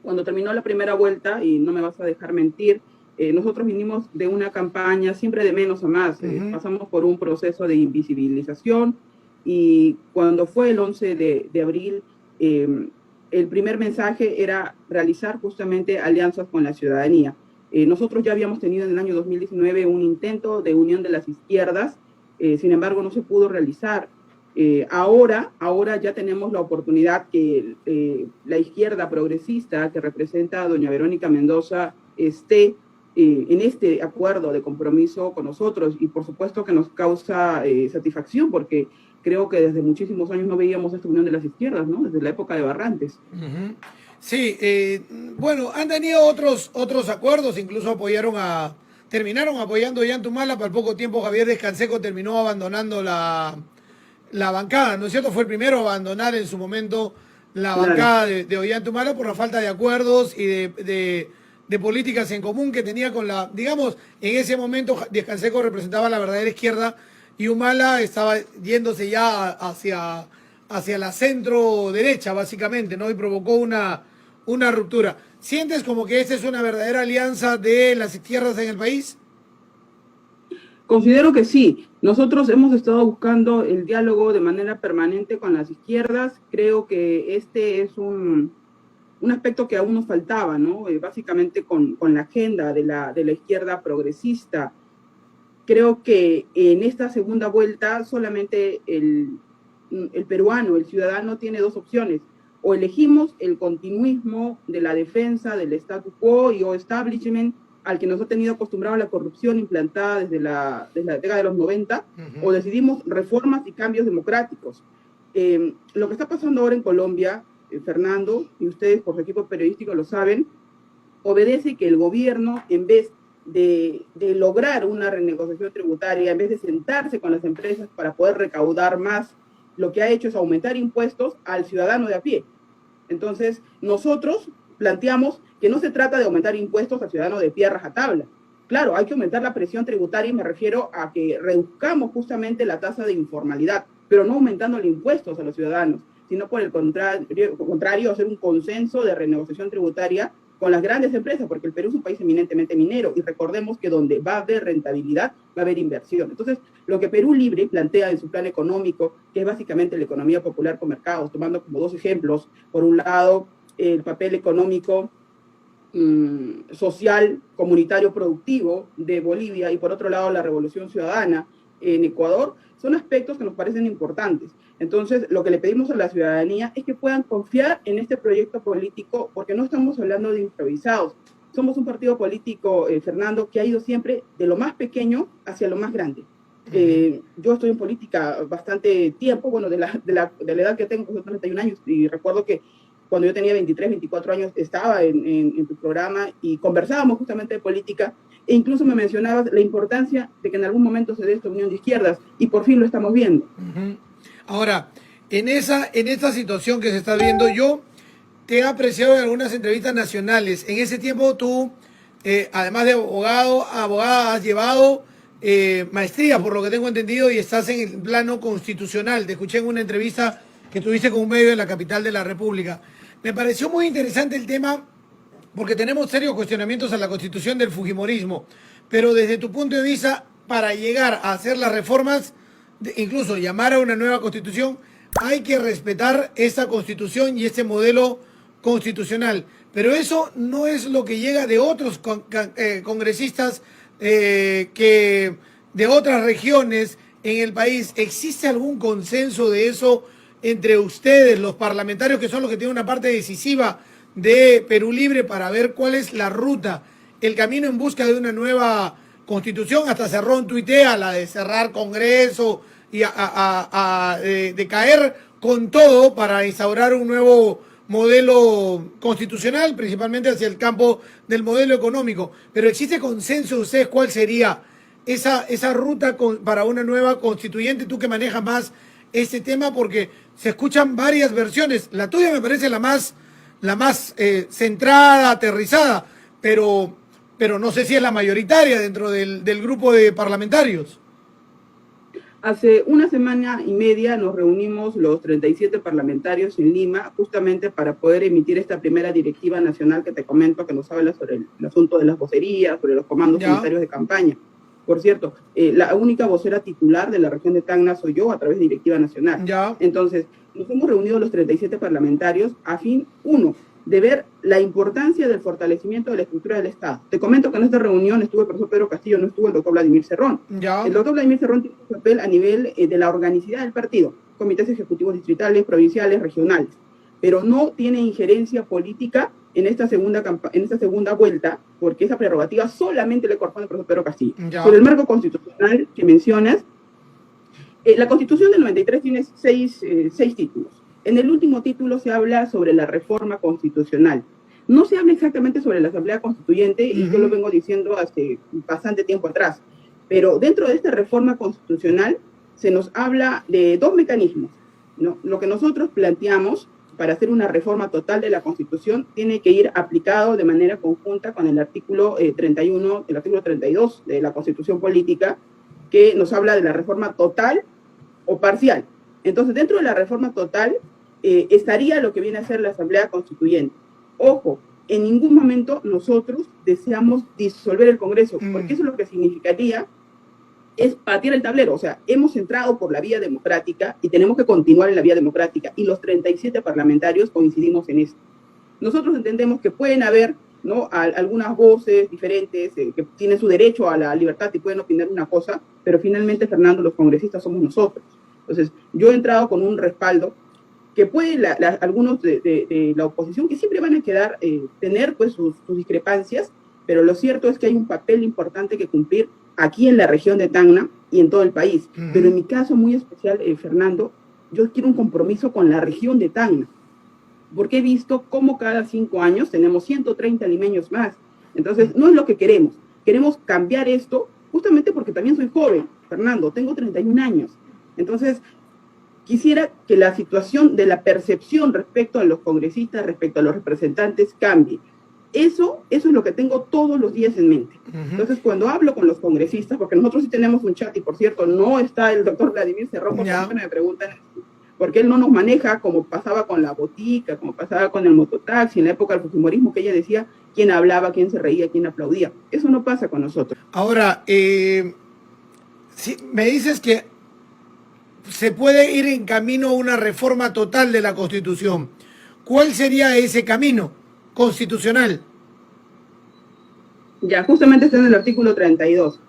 Cuando terminó la primera vuelta, y no me vas a dejar mentir, nosotros vinimos de una campaña siempre de menos a más. Pasamos por un proceso de invisibilización y cuando fue el 11 de abril, el primer mensaje era realizar justamente alianzas con la ciudadanía. Nosotros ya habíamos tenido en el año 2019 un intento de unión de las izquierdas, sin embargo no se pudo realizar. Ahora ya tenemos la oportunidad que la izquierda progresista que representa a doña Verónica Mendoza esté en este acuerdo de compromiso con nosotros, y por supuesto que nos causa satisfacción, porque creo que desde muchísimos años no veíamos esta unión de las izquierdas, ¿no? Desde la época de Barrantes. Sí, bueno, han tenido otros acuerdos, incluso terminaron apoyando a Ollantumala, pero al poco tiempo Javier Descanseco terminó abandonando la bancada, ¿no es cierto? Fue el primero a abandonar en su momento la Claro. bancada de Ollantumala por la falta de acuerdos y de políticas en común que tenía con digamos, en ese momento Descanseco representaba la verdadera izquierda y Humala estaba yéndose ya hacia la centro derecha, básicamente, ¿no? Y provocó una ruptura. ¿Sientes como que esta es una verdadera alianza de las izquierdas en el país? Considero que sí. Nosotros hemos estado buscando el diálogo de manera permanente con las izquierdas. Creo que este es un aspecto que aún nos faltaba, ¿no? Básicamente con la agenda de la izquierda progresista. Creo que en esta segunda vuelta solamente el peruano, el ciudadano, tiene dos opciones. O elegimos el continuismo de la defensa del statu quo y o establishment al que nos ha tenido acostumbrado a la corrupción implantada desde la década de los 90, o decidimos reformas y cambios democráticos. Lo que está pasando ahora en Colombia, Fernando, y ustedes por su equipo periodístico lo saben, obedece que el gobierno, en vez de lograr una renegociación tributaria, en vez de sentarse con las empresas para poder recaudar más, lo que ha hecho es aumentar impuestos al ciudadano de a pie. Entonces, nosotros planteamos que no se trata de aumentar impuestos al ciudadano de pie a rajatabla. Claro, hay que aumentar la presión tributaria y me refiero a que reduzcamos justamente la tasa de informalidad, pero no aumentando los impuestos a los ciudadanos, sino por el contrario, hacer un consenso de renegociación tributaria con las grandes empresas, porque el Perú es un país eminentemente minero y recordemos que donde va a haber rentabilidad va a haber inversión. Entonces, lo que Perú Libre plantea en su plan económico, que es básicamente la economía popular con mercados, tomando como dos ejemplos, por un lado, el papel económico social, comunitario, productivo de Bolivia, y por otro lado la revolución ciudadana en Ecuador, son aspectos que nos parecen importantes. Entonces, lo que le pedimos a la ciudadanía es que puedan confiar en este proyecto político, porque no estamos hablando de improvisados. Somos un partido político, Fernando, que ha ido siempre de lo más pequeño hacia lo más grande. Yo estoy en política bastante tiempo, bueno, de la edad que tengo, pues, 31 años, y recuerdo que cuando yo tenía 23, 24 años, estaba en tu programa y conversábamos justamente de política, e incluso me mencionabas la importancia de que en algún momento se dé esta unión de izquierdas, y por fin lo estamos viendo. Ahora, en esta situación que se está viendo, yo te he apreciado en algunas entrevistas nacionales. En ese tiempo tú, además de abogada, has llevado maestría, por lo que tengo entendido, y estás en el plano constitucional. Te escuché en una entrevista que tuviste con un medio de la capital de la República. Me pareció muy interesante el tema porque tenemos serios cuestionamientos a la constitución del fujimorismo, pero desde tu punto de vista, para llegar a hacer las reformas, incluso llamar a una nueva constitución, hay que respetar esta constitución y este modelo constitucional. Pero eso no es lo que llega de otros congresistas que de otras regiones en el país. ¿Existe algún consenso de eso entre ustedes, los parlamentarios, que son los que tienen una parte decisiva de Perú Libre, para ver cuál es la ruta, el camino en busca de una nueva constitución? Hasta Cerrón tuitea la de cerrar Congreso y de caer con todo para instaurar un nuevo modelo constitucional, principalmente hacia el campo del modelo económico. Pero ¿existe consenso de ustedes cuál sería esa ruta para una nueva constituyente? Tú que manejas más este tema, porque se escuchan varias versiones. La tuya me parece la más centrada, aterrizada, pero no sé si es la mayoritaria dentro del grupo de parlamentarios. Hace una semana y media nos reunimos los 37 parlamentarios en Lima justamente para poder emitir esta primera directiva nacional que te comento, que nos habla sobre el asunto de las vocerías, sobre los comandos unitarios de campaña. Por cierto, la única vocera titular de la región de Tacna soy yo a través de directiva nacional. Entonces, nos hemos reunido los 37 parlamentarios a fin, uno, de ver la importancia del fortalecimiento de la estructura del Estado. Te comento que en esta reunión estuvo el profesor Pedro Castillo, no estuvo el doctor Vladimir Cerrón. El doctor Vladimir Cerrón tiene un papel a nivel de la organicidad del partido, comités ejecutivos distritales, provinciales, regionales, pero no tiene injerencia política en esta segunda vuelta, porque esa prerrogativa solamente le corresponde al profesor Pedro Castillo. Sobre el marco constitucional que mencionas, la Constitución del 93 tiene seis títulos. En el último título se habla sobre la reforma constitucional. No se habla exactamente sobre la Asamblea Constituyente, y yo lo vengo diciendo hace bastante tiempo atrás, pero dentro de esta reforma constitucional se nos habla de dos mecanismos, ¿no? Lo que nosotros planteamos para hacer una reforma total de la Constitución tiene que ir aplicado de manera conjunta con el artículo 31, el artículo 32 de la Constitución Política, que nos habla de la reforma total o parcial. Entonces, dentro de la reforma total estaría lo que viene a ser la Asamblea Constituyente. Ojo, en ningún momento nosotros deseamos disolver el Congreso, porque eso lo que significaría es patear el tablero. O sea, hemos entrado por la vía democrática y tenemos que continuar en la vía democrática, y los 37 parlamentarios coincidimos en esto. Nosotros entendemos que pueden haber, ¿no?, algunas voces diferentes que tienen su derecho a la libertad y pueden opinar una cosa, pero finalmente, Fernando, los congresistas somos nosotros. Entonces, yo he entrado con un respaldo que puede algunos de la oposición, que siempre van a tener pues sus discrepancias, pero lo cierto es que hay un papel importante que cumplir aquí en la región de Tacna y en todo el país. Pero en mi caso muy especial, Fernando, yo quiero un compromiso con la región de Tacna, porque he visto cómo cada 5 años tenemos 130 limeños más. Entonces, no es lo que queremos. Queremos cambiar esto, justamente porque también soy joven, Fernando, tengo 31 años. Entonces, quisiera que la situación de la percepción respecto a los congresistas, respecto a los representantes, cambie. Eso es lo que tengo todos los días en mente. Entonces, cuando hablo con los congresistas, porque nosotros sí tenemos un chat, y por cierto, no está el doctor Vladimir Cerrón, porque me preguntan, porque él no nos maneja como pasaba con la botica, como pasaba con el mototaxi, en la época del fujimorismo, que ella decía quién hablaba, quién se reía, quién aplaudía. Eso no pasa con nosotros. Ahora, si me dices que se puede ir en camino a una reforma total de la Constitución, ¿cuál sería ese camino constitucional? Ya, justamente está en el artículo 32.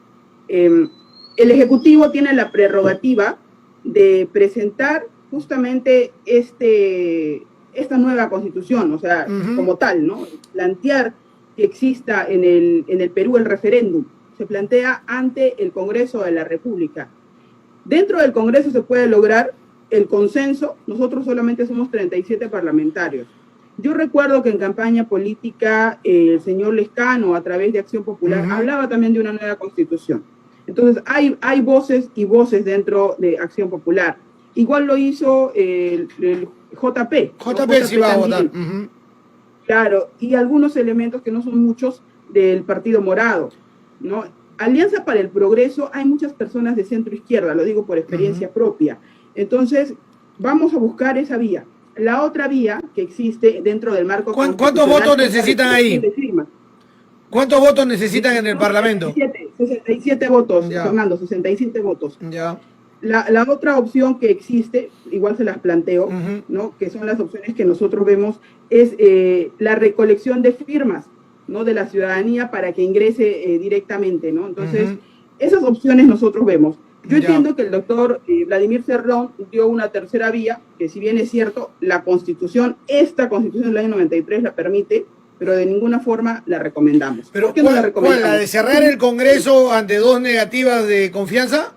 El Ejecutivo tiene la prerrogativa de presentar justamente esta nueva Constitución, o sea, como tal, ¿no? Plantear que exista en el Perú el referéndum. Se plantea ante el Congreso de la República. Dentro del Congreso se puede lograr el consenso. Nosotros solamente somos 37 parlamentarios. Yo recuerdo que en campaña política el señor Lescano, a través de Acción Popular, hablaba también de una nueva Constitución. Entonces, hay voces y voces dentro de Acción Popular. Igual lo hizo el JP. JP sí va a votar. Claro, y algunos elementos que no son muchos del Partido Morado, ¿no? Alianza para el Progreso, hay muchas personas de centro izquierda, lo digo por experiencia propia. Entonces, vamos a buscar esa vía. La otra vía que existe dentro del marco... ¿Cuántos votos necesitan ahí? ¿Cuántos votos necesitan en el Parlamento? 67 votos, ya. Fernando, 67 votos. Ya. La otra opción que existe, igual se las planteo, ¿no?, que son las opciones que nosotros vemos, es la recolección de firmas, ¿no?, de la ciudadanía para que ingrese directamente, ¿no? Entonces, esas opciones nosotros vemos. Yo entiendo que el doctor Vladimir Cerrón dio una tercera vía, que si bien es cierto, esta Constitución del año 93 la permite, pero de ninguna forma la recomendamos. ¿Pero ¿por qué no la recomendamos? ¿La de cerrar el Congreso ante 2 negativas de confianza?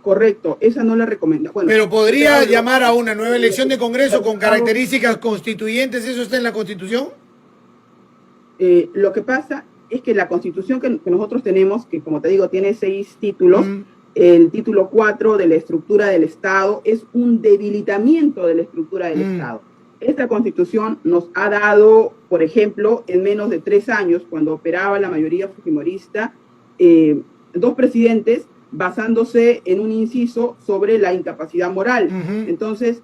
Correcto, esa no la recomienda. Bueno, pero podría llamar a una nueva elección de Congreso con características constituyentes, ¿eso está en la Constitución? Lo que pasa es que la Constitución que nosotros tenemos, que como te digo tiene 6 títulos, el título 4 de la estructura del Estado es un debilitamiento de la estructura del Estado. Esta Constitución nos ha dado, por ejemplo, en menos de 3 años, cuando operaba la mayoría fujimorista, 2 presidentes basándose en un inciso sobre la incapacidad moral. Entonces,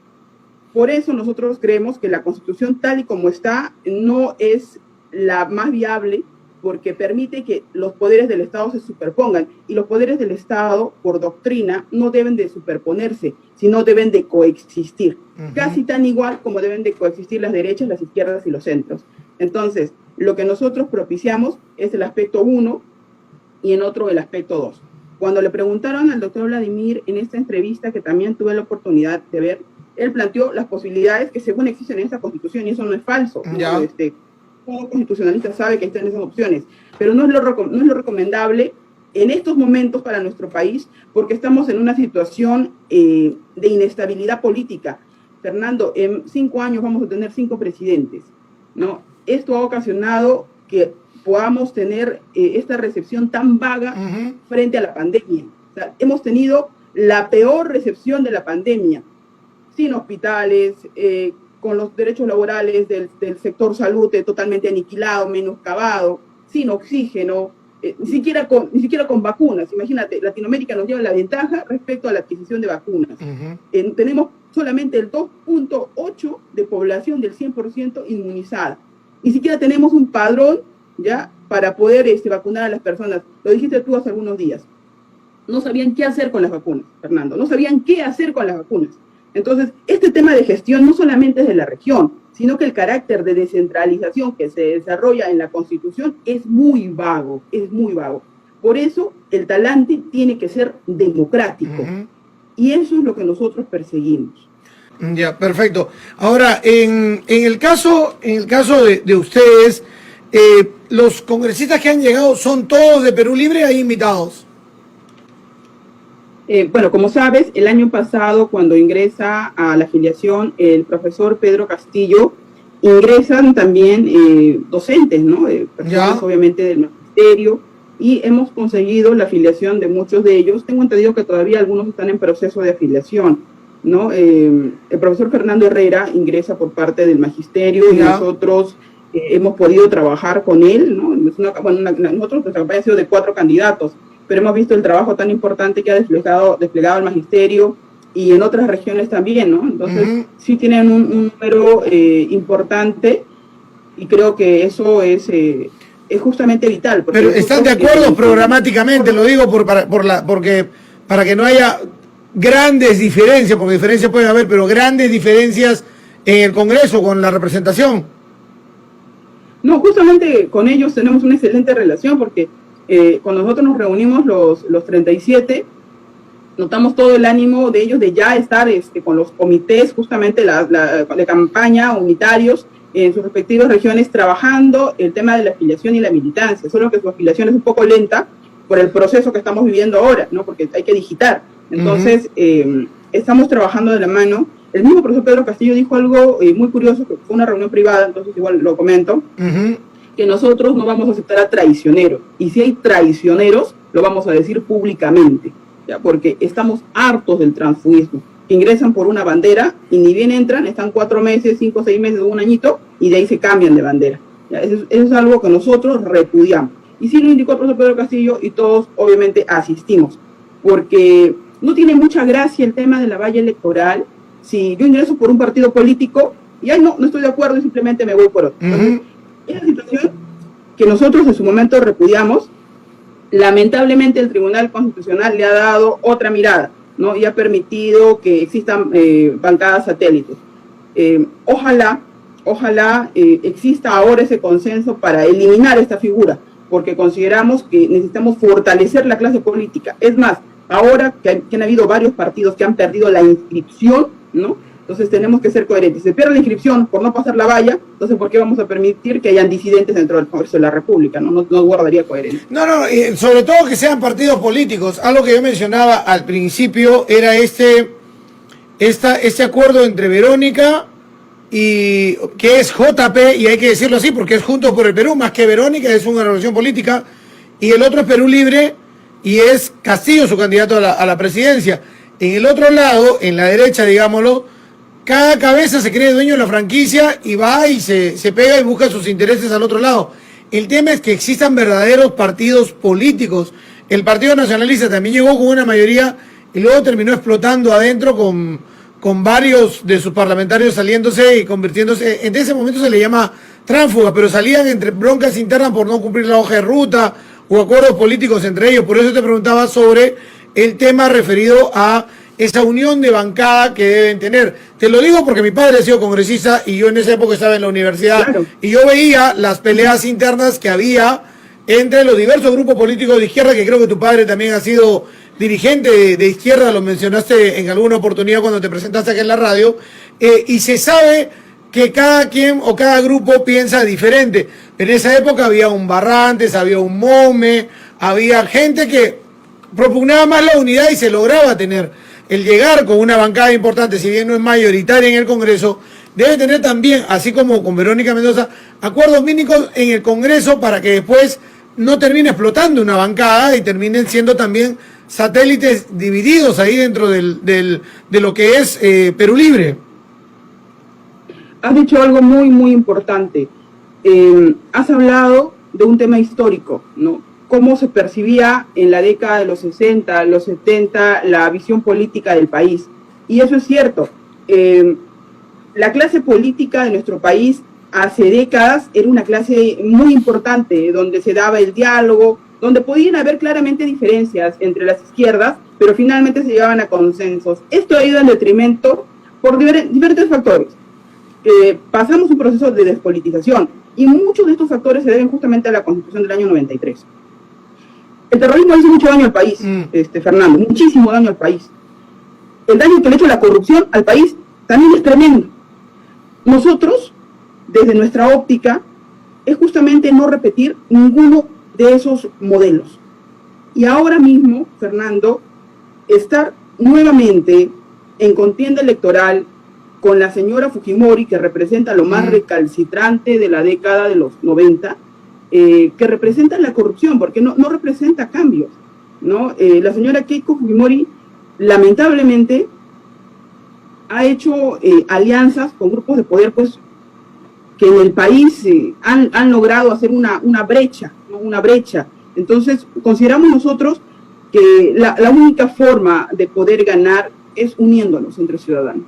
por eso nosotros creemos que la Constitución tal y como está no es la más viable, porque permite que los poderes del Estado se superpongan, y los poderes del Estado, por doctrina, no deben de superponerse, sino deben de coexistir, casi tan igual como deben de coexistir las derechas, las izquierdas y los centros. Entonces, lo que nosotros propiciamos es el aspecto 1 y en otro el aspecto 2. Cuando le preguntaron al doctor Vladimir en esta entrevista, que también tuve la oportunidad de ver, él planteó las posibilidades que según existen en esta Constitución, y eso no es falso, ¿no? Todo constitucionalista sabe que están esas opciones, pero no es lo recomendable en estos momentos para nuestro país, porque estamos en una situación de inestabilidad política. Fernando, en 5 años vamos a tener 5 presidentes, ¿no? Esto ha ocasionado que podamos tener esta recepción tan vaga frente a la pandemia. O sea, hemos tenido la peor recepción de la pandemia, sin hospitales, con los derechos laborales del sector salud totalmente aniquilado, menoscabado, sin oxígeno, ni siquiera con vacunas. Imagínate, Latinoamérica nos lleva la ventaja respecto a la adquisición de vacunas. Tenemos solamente el 2.8 de población del 100% inmunizada. Ni siquiera tenemos un padrón ya para poder vacunar a las personas. Lo dijiste tú hace algunos días. No sabían qué hacer con las vacunas, Fernando. No sabían qué hacer con las vacunas. Entonces, este tema de gestión no solamente es de la región, sino que el carácter de descentralización que se desarrolla en la Constitución es muy vago, es muy vago. Por eso, el talante tiene que ser democrático. Y eso es lo que nosotros perseguimos. Ya, perfecto. Ahora, en el caso de ustedes, los congresistas que han llegado son todos de Perú Libre, hay invitados. Bueno, como sabes, el año pasado, cuando ingresa a la afiliación el profesor Pedro Castillo, ingresan también docentes, ¿no? Personas obviamente del magisterio, y hemos conseguido la afiliación de muchos de ellos. Tengo entendido que todavía algunos están en proceso de afiliación, ¿no? El profesor Fernando Herrera ingresa por parte del magisterio y nosotros hemos podido trabajar con él, ¿no? Nosotros, nuestra campaña ha sido de 4 candidatos, pero hemos visto el trabajo tan importante que ha desplegado el magisterio y en otras regiones también, ¿no? Entonces, sí tienen un número importante, y creo que eso es justamente vital. Pero ¿están de acuerdo programáticamente? Lo digo porque para que no haya grandes diferencias, porque diferencias pueden haber, pero grandes diferencias en el Congreso con la representación. No, justamente con ellos tenemos una excelente relación, porque cuando nosotros nos reunimos los 37, notamos todo el ánimo de ellos de ya estar con los comités justamente de campaña unitarios en sus respectivas regiones, trabajando el tema de la afiliación y la militancia, solo que su afiliación es un poco lenta por el proceso que estamos viviendo ahora, ¿no? Porque hay que digitar. Entonces, estamos trabajando de la mano. El mismo profesor Pedro Castillo dijo algo muy curioso, que fue una reunión privada, entonces igual lo comento, que nosotros no vamos a aceptar a traicioneros, y si hay traicioneros, lo vamos a decir públicamente, ¿ya? Porque estamos hartos del transfugismo, que ingresan por una bandera y ni bien entran, están 4 meses, 5, 6 meses, 1 añito, y de ahí se cambian de bandera, ¿ya? Eso es algo que nosotros repudiamos, y sí lo indicó el profesor Pedro Castillo, y todos obviamente asistimos, porque no tiene mucha gracia el tema de la valla electoral. Si yo ingreso por un partido político y no estoy de acuerdo y simplemente me voy por otro. Entonces, esa situación que nosotros en su momento repudiamos, lamentablemente el Tribunal Constitucional le ha dado otra mirada, ¿no? Y ha permitido que existan bancadas satélites. Ojalá exista ahora ese consenso para eliminar esta figura, porque consideramos que necesitamos fortalecer la clase política. Es más, ahora que han habido varios partidos que han perdido la inscripción, ¿no? Entonces tenemos que ser coherentes. Si se pierde la inscripción por no pasar la valla, entonces ¿por qué vamos a permitir que hayan disidentes dentro del Congreso de la República? No guardaría coherencia. No, sobre todo que sean partidos políticos. Algo que yo mencionaba al principio era este acuerdo entre Verónica y que es JP, y hay que decirlo así porque es Juntos por el Perú, más que Verónica, es una relación política, y el otro es Perú Libre, y es Castillo su candidato a la presidencia. En el otro lado, en la derecha, digámoslo, cada cabeza se cree dueño de la franquicia y va y se pega y busca sus intereses al otro lado. El tema es que existan verdaderos partidos políticos el Partido Nacionalista también llegó con una mayoría y luego terminó explotando adentro con varios de sus parlamentarios saliéndose y convirtiéndose, en ese momento se le llama tránsfuga, pero salían entre broncas internas por no cumplir la hoja de ruta o acuerdos políticos entre ellos. Por eso te preguntaba sobre el tema referido a esa unión de bancada que deben tener. Te lo digo porque mi padre ha sido congresista y yo en esa época estaba en la universidad, claro, y yo veía las peleas internas que había entre los diversos grupos políticos de izquierda, que creo que tu padre también ha sido dirigente de izquierda, lo mencionaste en alguna oportunidad cuando te presentaste aquí en la radio, y se sabe que cada quien o cada grupo piensa diferente. En esa época había un Barrantes, había un Mome, había gente que propugnaba más la unidad y se lograba tener. El llegar con una bancada importante, si bien no es mayoritaria en el Congreso, debe tener también, así como con Verónica Mendoza, acuerdos mínimos en el Congreso para que después no termine explotando una bancada y terminen siendo también satélites divididos ahí dentro de lo que es Perú Libre. Has dicho algo muy, muy importante. Has hablado de un tema histórico, ¿no? Cómo se percibía en la década de los 60, los 70, la visión política del país. Y eso es cierto. La clase política de nuestro país hace décadas era una clase muy importante, donde se daba el diálogo, donde podían haber claramente diferencias entre las izquierdas, pero finalmente se llegaban a consensos. Esto ha ido en detrimento por diferentes factores. Pasamos un proceso de despolitización y muchos de estos factores se deben justamente a la Constitución del año 93. El terrorismo hizo mucho daño al país, Fernando, muchísimo daño al país. El daño que le ha hecho la corrupción al país también es tremendo. Nosotros, desde nuestra óptica, es justamente no repetir ninguno de esos modelos. Y ahora mismo, Fernando, estar nuevamente en contienda electoral con la señora Fujimori, que representa lo más recalcitrante de la década de los 90, que representa la corrupción, porque no representa cambios, ¿no? La señora Keiko Fujimori, lamentablemente, ha hecho alianzas con grupos de poder, pues, que en el país han logrado hacer una brecha, ¿no? Una brecha. Entonces, consideramos nosotros que la única forma de poder ganar es uniéndonos entre ciudadanos,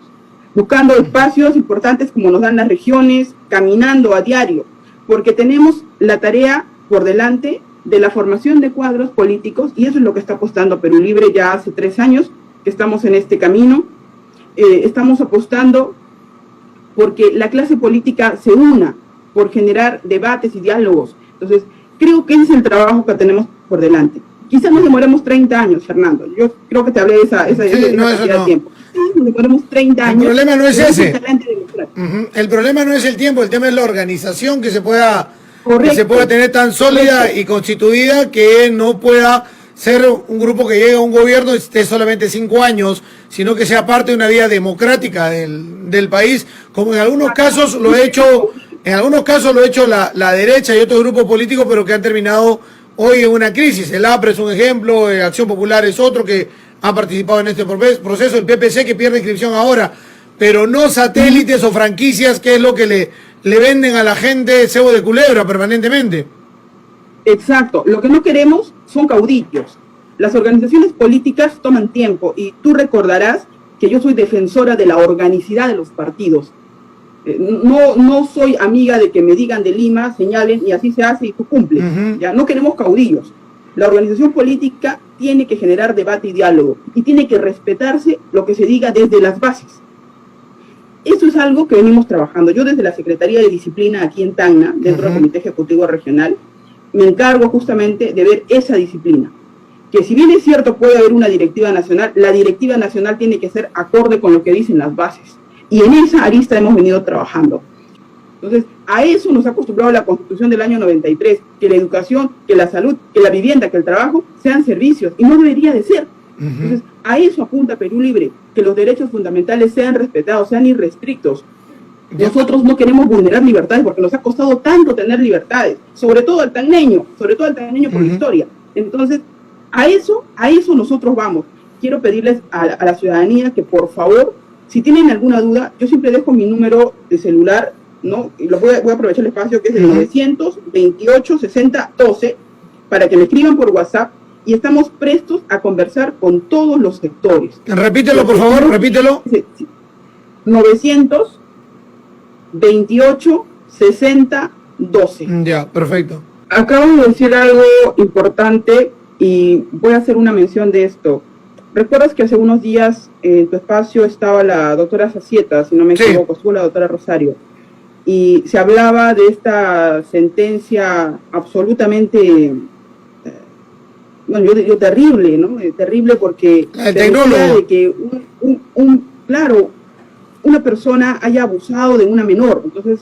buscando espacios importantes como nos dan las regiones, caminando a diario, porque tenemos la tarea por delante de la formación de cuadros políticos, y eso es lo que está apostando Perú Libre ya hace 3 años que estamos en este camino. Estamos apostando porque la clase política se una, por generar debates y diálogos. Entonces, creo que ese es el trabajo que tenemos por delante. Quizás nos demoremos 30 años, Fernando. Yo creo que te hablé de esa cantidad de tiempo. Nos demoremos 30 años. El problema no es ese. El problema no es el tiempo, el tema es la organización que se pueda tener tan sólida y constituida que no pueda ser un grupo que llega a un gobierno y esté solamente 5 años, sino que sea parte de una vía democrática del país, como en algunos casos lo ha hecho la derecha y otros grupos políticos, pero que han terminado hoy en una crisis. El APRE es un ejemplo, Acción Popular es otro que ha participado en este proceso, el PPC que pierde inscripción ahora, pero no satélites o franquicias, que es lo que le venden a la gente cebo de culebra permanentemente. Exacto, lo que no queremos son caudillos. Las organizaciones políticas toman tiempo, y tú recordarás que yo soy defensora de la organicidad de los partidos. No soy amiga de que me digan de Lima, señalen y así se hace y tú cumples. Ya no queremos caudillos. La organización política tiene que generar debate y diálogo, y tiene que respetarse lo que se diga desde las bases. Eso es algo que venimos trabajando. Yo desde la Secretaría de Disciplina aquí en Tacna, dentro del Comité Ejecutivo Regional, me encargo justamente de ver esa disciplina. Que si bien es cierto puede haber una directiva nacional, la directiva nacional tiene que ser acorde con lo que dicen las bases. Y en esa arista hemos venido trabajando. Entonces, a eso nos ha acostumbrado la Constitución del año 93, que la educación, que la salud, que la vivienda, que el trabajo sean servicios, y no debería de ser. Entonces, a eso apunta Perú Libre, que los derechos fundamentales sean respetados, sean irrestrictos. Nosotros no queremos vulnerar libertades porque nos ha costado tanto tener libertades, sobre todo al tacneño por la historia. Entonces, a eso nosotros vamos. Quiero pedirles a la ciudadanía que, por favor, si tienen alguna duda, yo siempre dejo mi número de celular, ¿no? Y voy a aprovechar el espacio, que es el 928-60-12, para que me escriban por WhatsApp y estamos prestos a conversar con todos los sectores. Repítelo, por favor, repítelo. 928 60 12. Ya, perfecto. Acabo de decir algo importante y voy a hacer una mención de esto. ¿Recuerdas que hace unos días en tu espacio estaba la doctora Zacieta, si no me equivoco, estuvo la doctora Rosario, y se hablaba de esta sentencia absolutamente, bueno, yo digo terrible, ¿no? Terrible porque el tecnólogo, de que una persona haya abusado de una menor. Entonces,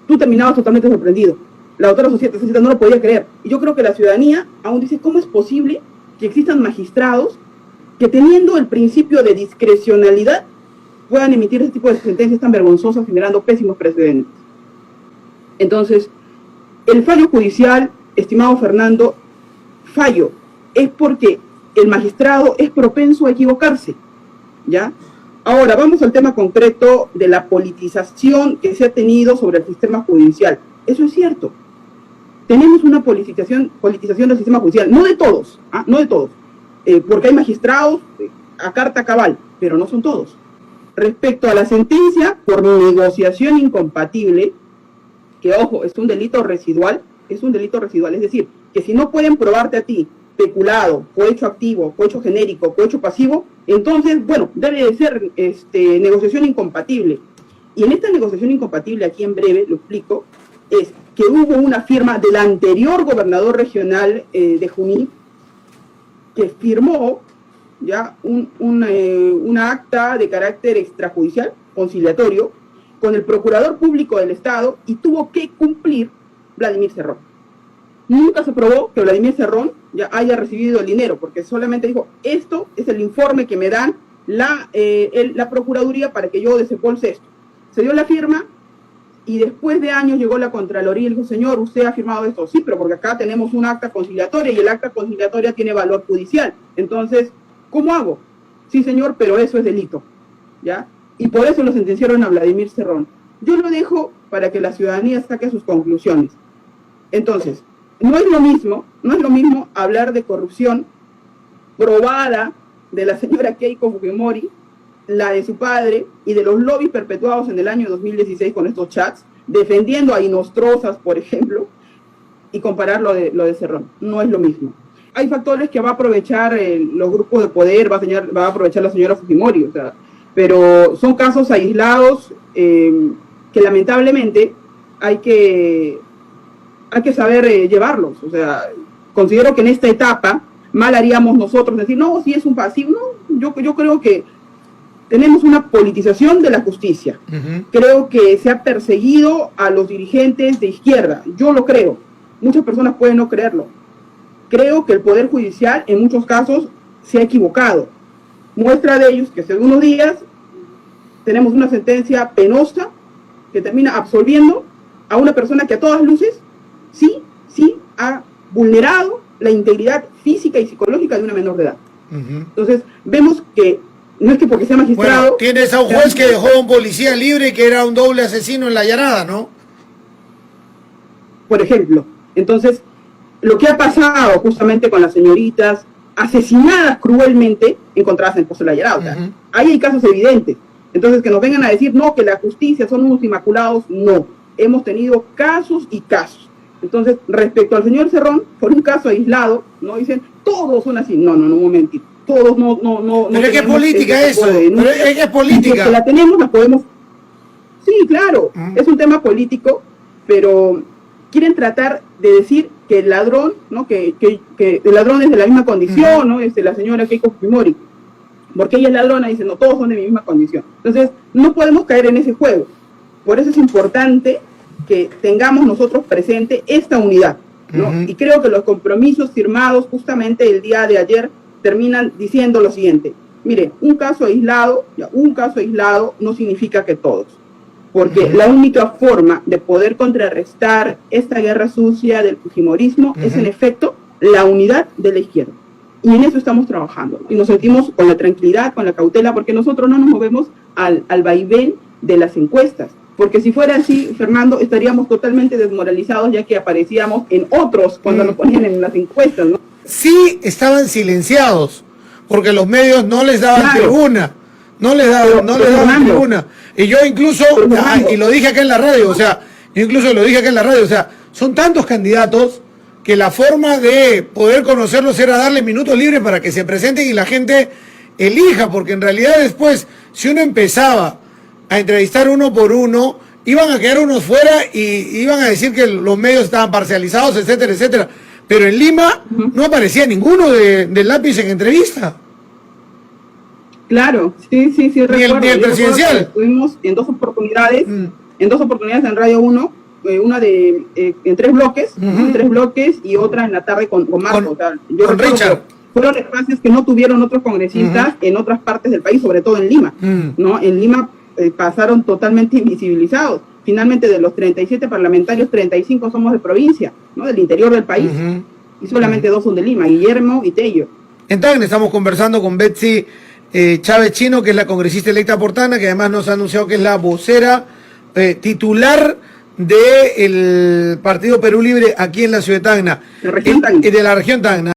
tú terminabas totalmente sorprendido. La doctora Zacieta no lo podía creer. Y yo creo que la ciudadanía aún dice, ¿cómo es posible que existan magistrados que teniendo el principio de discrecionalidad puedan emitir ese tipo de sentencias tan vergonzosas, generando pésimos precedentes? Entonces, el fallo judicial, estimado Fernando, fallo es porque el magistrado es propenso a equivocarse, ¿ya? Ahora, vamos al tema concreto de la politización que se ha tenido sobre el sistema judicial. Eso es cierto. Tenemos una politización del sistema judicial, no de todos, no de todos, porque hay magistrados a carta cabal, pero no son todos. Respecto a la sentencia por negociación incompatible, que ojo, es un delito residual, es decir, que si no pueden probarte a ti peculado, cohecho activo, cohecho genérico, cohecho pasivo, entonces, bueno, debe de ser negociación incompatible. Y en esta negociación incompatible, aquí en breve lo explico, es que hubo una firma del anterior gobernador regional de Junín que firmó ya una acta de carácter extrajudicial, conciliatorio, con el procurador público del Estado y tuvo que cumplir Vladimir Cerrón. Nunca se probó que Vladimir Cerrón ya haya recibido el dinero, porque solamente dijo, esto es el informe que me dan la Procuraduría para que yo desembolse esto. Se dio la firma y después de años llegó la Contraloría y dijo, señor, usted ha firmado esto. Sí, pero porque acá tenemos un acta conciliatoria y el acta conciliatoria tiene valor judicial. Entonces, ¿cómo hago? Sí, señor, pero eso es delito, ¿ya? Y por eso lo sentenciaron a Vladimir Cerrón. Yo lo dejo para que la ciudadanía saque sus conclusiones. Entonces, no es lo mismo hablar de corrupción probada de la señora Keiko Fujimori, la de su padre y de los lobbies perpetuados en el año 2016 con estos chats, defendiendo a Inostrosas, por ejemplo, y comparar lo de Cerrón. No es lo mismo. Hay factores que va a aprovechar los grupos de poder, va a aprovechar la señora Fujimori, o sea, pero son casos aislados que lamentablemente hay que saber llevarlos. O sea, considero que en esta etapa mal haríamos nosotros decir, no, si es un pasivo. No, yo creo que tenemos una politización de la justicia. Creo que se ha perseguido a los dirigentes de izquierda. Yo lo creo. Muchas personas pueden no creerlo. Creo que el Poder Judicial en muchos casos se ha equivocado. Muestra de ellos que hace unos días tenemos una sentencia penosa que termina absolviendo a una persona que a todas luces sí ha vulnerado la integridad física y psicológica de una menor de edad. Entonces, vemos que no es que porque sea magistrado... Bueno, tienes a un juez que dejó a un policía libre que era un doble asesino en la Llanada, ¿no? Por ejemplo. Entonces, lo que ha pasado justamente con las señoritas asesinadas cruelmente encontradas en el Pozo de la Llanada. O sea, ahí hay casos evidentes. Entonces, que nos vengan a decir, no, que la justicia son unos inmaculados, no. Hemos tenido casos y casos. Entonces, respecto al señor Cerrón, por un caso aislado, no dicen, todos son así. No, un momentito. Todos no. Pero es que es política eso. Pero es que es política. Los que la tenemos, la podemos. Sí, claro, es un tema político, pero quieren tratar de decir que el ladrón, ¿no? Que el ladrón es de la misma condición, ¿no? La señora Keiko Fujimori. Porque ella es ladrona, dicen, no, todos son de mi misma condición. Entonces, no podemos caer en ese juego. Por eso es importante que tengamos nosotros presente esta unidad, ¿no? Y creo que los compromisos firmados justamente el día de ayer terminan diciendo lo siguiente. Mire, un caso aislado no significa que todos. Porque la única forma de poder contrarrestar esta guerra sucia del fujimorismo es, en efecto, la unidad de la izquierda. Y en eso estamos trabajando. Y nos sentimos con la tranquilidad, con la cautela, porque nosotros no nos movemos al vaivén de las encuestas. Porque si fuera así, Fernando, estaríamos totalmente desmoralizados, ya que aparecíamos en otros cuando nos ponían en las encuestas, ¿no? sí estaban silenciados, porque los medios no les daban tribuna, no les daban tribuna. Y yo incluso, y lo dije acá en la radio, o sea, son tantos candidatos que la forma de poder conocerlos era darle minutos libres para que se presenten y la gente elija, porque en realidad después, si uno empezaba a entrevistar uno por uno, iban a quedar unos fuera y iban a decir que los medios estaban parcializados, etcétera, etcétera. Pero en Lima no aparecía ninguno del lápiz en entrevista. Claro, sí, recuerdo. Ni el presidencial. Estuvimos en dos oportunidades en Radio 1, una en 3 bloques, en 3 bloques y otra en la tarde con Marco. O sea, yo con Richard. Fueron espacios que no tuvieron otros congresistas en otras partes del país, sobre todo en Lima. ¿No? En Lima pasaron totalmente invisibilizados. Finalmente, de los 37 parlamentarios, 35 somos de provincia, ¿no? Del interior del país. Y solamente 2 son de Lima, Guillermo y Tello. Entonces, estamos conversando con Betsy Chávez Chino, que es la congresista electa por Tacna, que además nos ha anunciado que es la vocera titular del Partido Perú Libre aquí en la ciudad de Tacna. De la región Tacna. De la región Tacna.